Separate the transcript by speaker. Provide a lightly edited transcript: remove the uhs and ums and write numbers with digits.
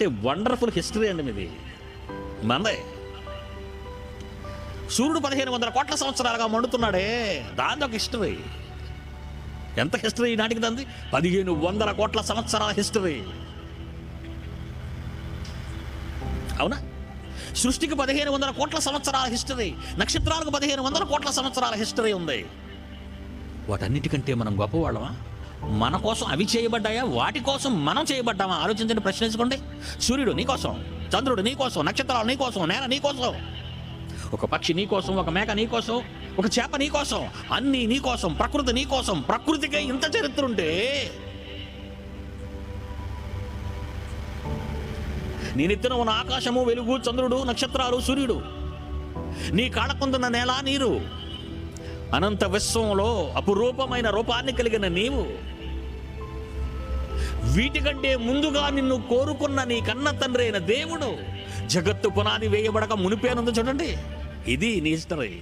Speaker 1: What a wonderful history అండి మీది. మందే సూర్యుడు 1500 కోట్ల సంవత్సరాలుగా మండుతున్నాడే, దాని ఒక హిస్టరీ. ఎంత హిస్టరీ నాటికి దంది? 1500 కోట్ల సంవత్సరాల హిస్టరీ. అవునా? సృష్టికి 1500 కోట్ల సంవత్సరాల హిస్టరీ, నక్షత్రాలకు 1500 కోట్ల సంవత్సరాల హిస్టరీ ఉంది. వాటన్నిటికంటే మనం గొప్పవాళ్ళమా? మన కోసం అవి చేయబడ్డాయా? వాటి కోసం మనం చేయబడ్డామా? ఆలోచించండి, ప్రశ్నించుకోండి. సూర్యుడు నీకోసం, చంద్రుడు నీకోసం, నక్షత్రాలు నీకోసం, నేల నీకోసం, ఒక పక్షి నీకోసం, ఒక మేక నీకోసం, ఒక చేప నీకోసం, అన్నీ నీకోసం, ప్రకృతి నీకోసం. ప్రకృతికే ఇంత చరిత్ర ఉంటే నేనెత్తిన ఉన్న ఆకాశము, వెలుగు, చంద్రుడు, నక్షత్రాలు, సూర్యుడు, నీ కాడకుందున్న నేల, నీరు, అనంత విశ్వంలో అపురూపమైన రూపాన్ని కలిగిన నీవు, వీటికంటే ముందుగా నిన్ను కోరుకున్న నీ కన్న తండ్రి అయిన దేవుడు, జగత్తు పునాది వేయబడక మునిపేనందు చూడండి. ఇది నీ హిస్టరీ.